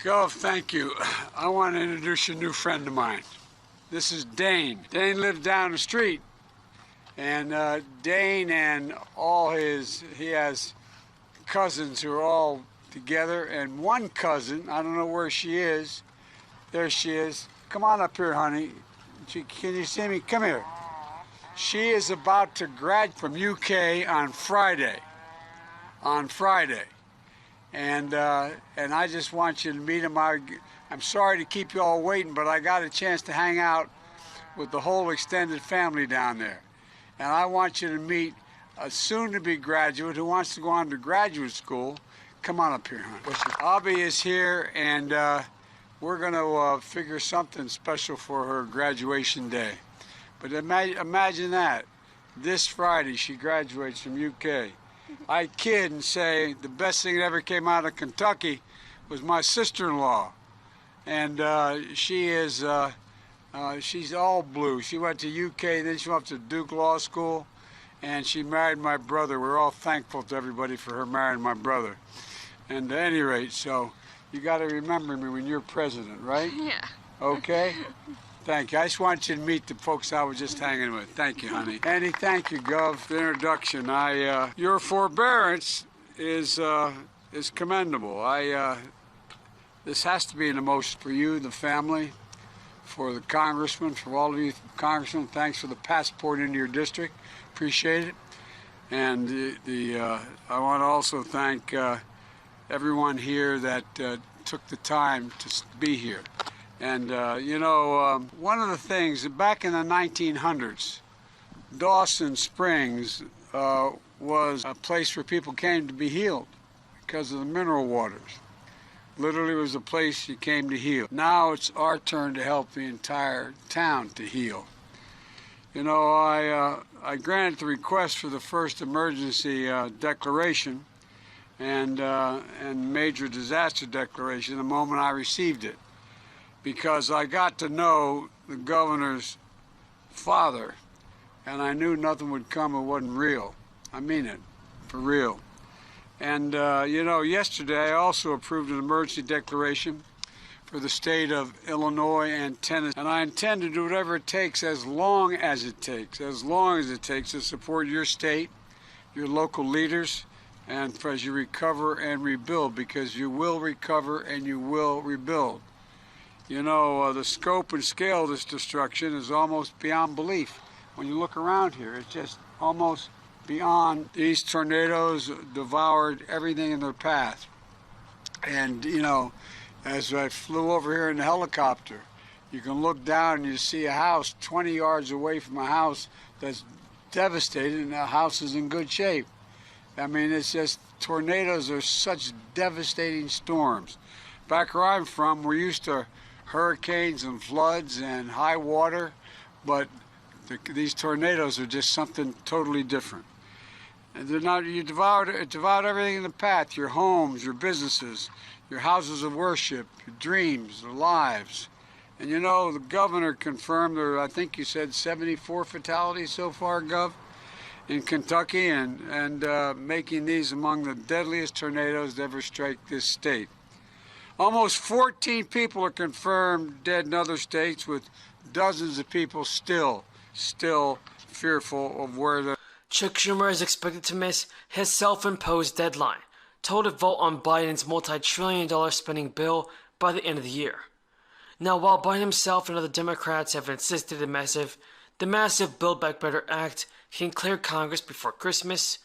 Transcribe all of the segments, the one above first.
Gov, thank you. I want to introduce you a new friend of mine. This is Dane. Dane lives down the street. And Dane and he has cousins who are all together. And one cousin, I don't know where she is. There she is. Come on up here, honey. Can you see me? Come here. She is about to graduate from UK on Friday. And I just want you to meet him. I'm sorry to keep you all waiting, but I got a chance to hang out with the whole extended family down there. And I want you to meet a soon-to-be graduate who wants to go on to graduate school. Come on up here, hon. Abby is here, and we're going to figure something special for her graduation day. But imagine that. This Friday, she graduates from UK. I kid and say the best thing that ever came out of Kentucky was my sister-in-law. And she's all blue. She went to UK, then she went to Duke Law School, and she married my brother. We're all thankful to everybody for her marrying my brother. And at any rate, so you got to remember me when you're president, right? Yeah. Okay? Thank you. I just want you to meet the folks I was just hanging with. Thank you, honey. Andy, thank you, Gov, for the introduction. Your forbearance is commendable. This has to be an emotion for you, the family, for the congressman, for all of you congressmen. Thanks for the passport into your district. Appreciate it. And I want to also thank everyone here that took the time to be here. And, one of the things, back in the 1900s, Dawson Springs was a place where people came to be healed because of the mineral waters. Literally, it was a place you came to heal. Now it's our turn to help the entire town to heal. You know, I granted the request for the first emergency declaration and major disaster declaration the moment I received it, because I got to know the governor's father, and I knew nothing would come that wasn't real. I mean it, for real. And, yesterday I also approved an emergency declaration for the state of Illinois and Tennessee. And I intend to do whatever it takes as long as it takes to support your state, your local leaders, and as you recover and rebuild, because you will recover and you will rebuild. You know, the scope and scale of this destruction is almost beyond belief. When you look around here, it's just almost beyond. These tornadoes devoured everything in their path. And, as I flew over here in the helicopter, you can look down and you see a house 20 yards away from a house that's devastated, and the house is in good shape. I mean, it's just, tornadoes are such devastating storms. Back where I'm from, we're used to hurricanes and floods and high water, but these tornadoes are just something totally different. And they're not, it devoured everything in the path, your homes, your businesses, your houses of worship, your dreams, your lives. And the governor confirmed there, I think you said 74 fatalities so far, Gov, in Kentucky, and making these among the deadliest tornadoes to ever strike this state. Almost 14 people are confirmed dead in other states, with dozens of people still fearful of where they're. Chuck Schumer is expected to miss his self-imposed deadline, told to vote on Biden's multi-trillion-dollar spending bill by the end of the year. Now, while Biden himself and other Democrats have insisted the massive Build Back Better Act can clear Congress before Christmas,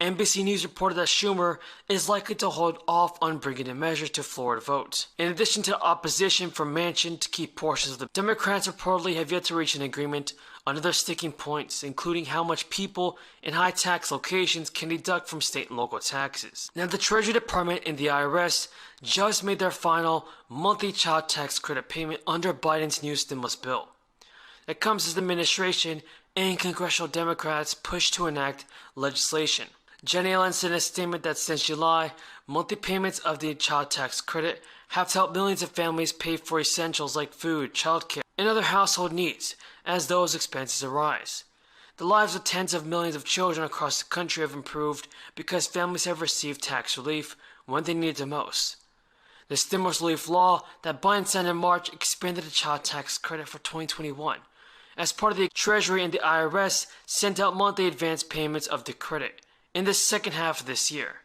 NBC News reported that Schumer is likely to hold off on bringing the measure to floor to vote. In addition to opposition from Manchin to keep portions of the Democrats reportedly have yet to reach an agreement on other sticking points, including how much people in high tax locations can deduct from state and local taxes. Now, the Treasury Department and the IRS just made their final monthly child tax credit payment under Biden's new stimulus bill. It comes as the administration and congressional Democrats push to enact legislation. Janet Yellen said in a statement that since July, monthly payments of the child tax credit have helped millions of families pay for essentials like food, childcare, and other household needs as those expenses arise. The lives of tens of millions of children across the country have improved because families have received tax relief when they need it the most. The stimulus relief law that Biden signed in March expanded the child tax credit for 2021. As part of the Treasury and the IRS sent out monthly advance payments of the credit in the second half of this year.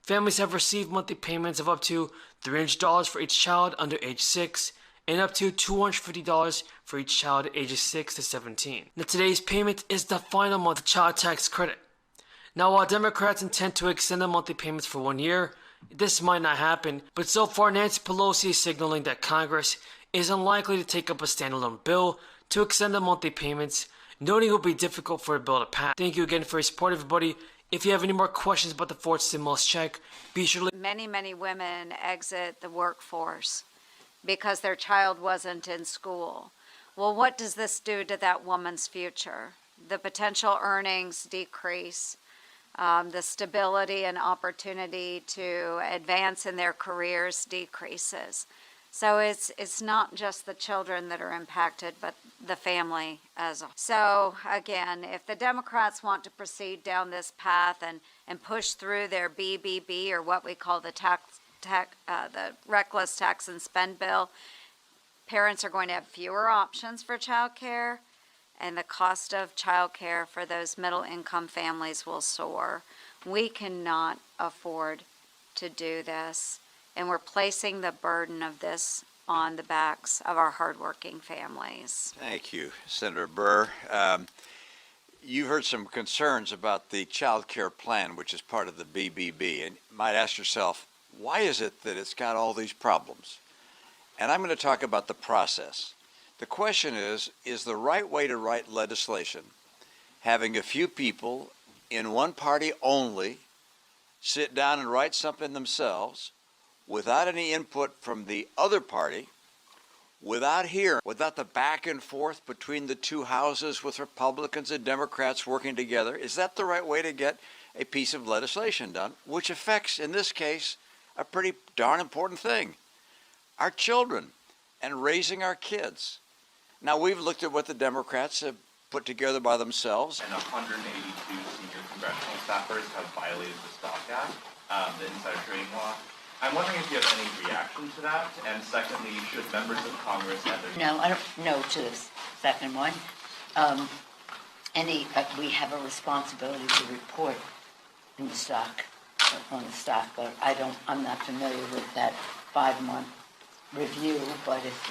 Families have received monthly payments of up to $300 for each child under age 6 and up to $250 for each child ages 6 to 17. Now today's payment is the final month of child tax credit. Now while Democrats intend to extend the monthly payments for 1 year, this might not happen, but so far Nancy Pelosi is signaling that Congress is unlikely to take up a standalone bill to extend the monthly payments, noting it will be difficult for a bill to pass. Thank you again for your support, everybody. If you have any more questions about the fourth stimulus check, be sure to... Many women exit the workforce because their child wasn't in school. Well, what does this do to that woman's future? The potential earnings decrease, the stability and opportunity to advance in their careers decreases. So it's not just the children that are impacted, but the family as a whole. So again, if the Democrats want to proceed down this path and push through their BBB, or what we call the the reckless tax and spend bill, parents are going to have fewer options for child care, and the cost of child care for those middle income families will soar. We cannot afford to do this, and we're placing the burden of this on the backs of our hardworking families. Thank you, Senator Burr. You heard some concerns about the child care plan, which is part of the BBB, and you might ask yourself, why is it that it's got all these problems? And I'm going to talk about the process. The question is the right way to write legislation having a few people in one party only sit down and write something themselves without any input from the other party, without the back and forth between the two houses with Republicans and Democrats working together? Is that the right way to get a piece of legislation done, which affects, in this case, a pretty darn important thing, our children and raising our kids? Now, we've looked at what the Democrats have put together by themselves. And 182 senior congressional staffers have violated the Stock Act, the insider trading law. I'm wondering if you have any reaction to that, and secondly, should members of Congress have their... No, I don't know to the second one. We have a responsibility to report in the stock, on the stock, but I'm not familiar with that 5-month review, but if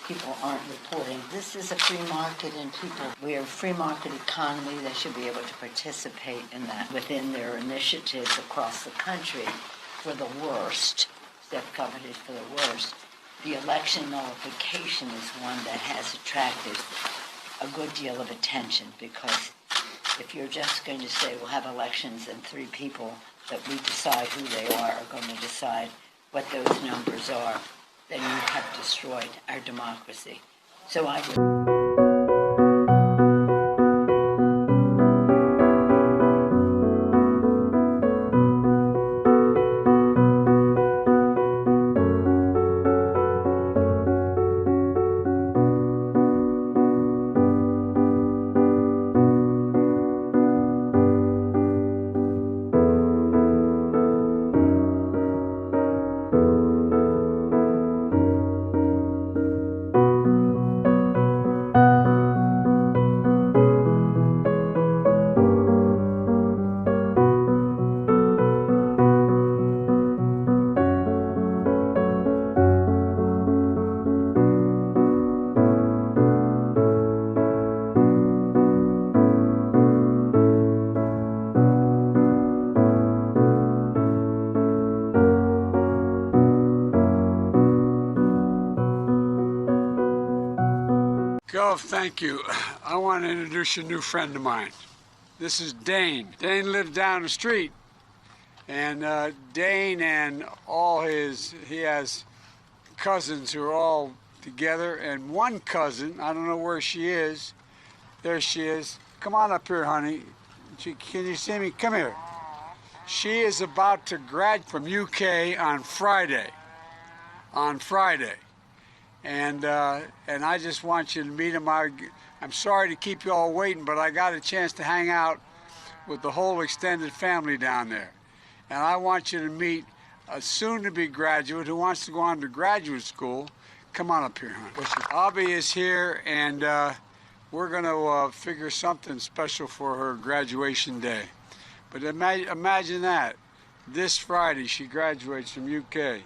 people aren't reporting, this is a free market, and we're a free market economy. They should be able to participate in that within their initiatives across the country. For the worst, they've covered it for the worst. The election nullification is one that has attracted a good deal of attention, because if you're just going to say we'll have elections and 3 people that we decide who they are going to decide what those numbers are, then you have destroyed our democracy. So I would... Gov, thank you. I want to introduce you a new friend of mine. This is Dane. Dane lived down the street. And Dane and he has cousins who are all together. And one cousin, I don't know where she is. There she is. Come on up here, honey. Can you see me? Come here. She is about to graduate from UK on Friday. And I just want you to meet him. I'm sorry to keep you all waiting, but I got a chance to hang out with the whole extended family down there. And I want you to meet a soon-to-be graduate who wants to go on to graduate school, come on up here, hon. Abby is here, and we're going to figure something special for her graduation day. But imagine that. This Friday, she graduates from UK.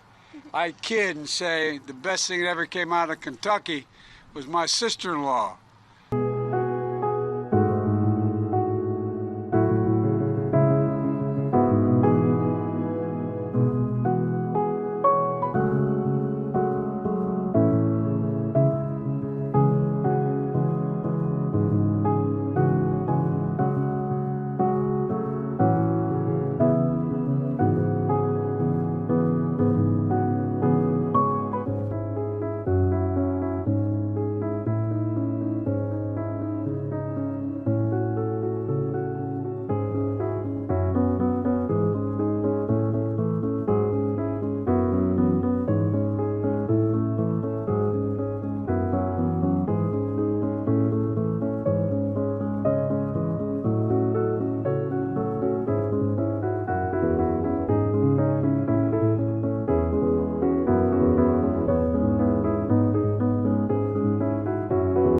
I kid and say the best thing that ever came out of Kentucky was my sister-in-law.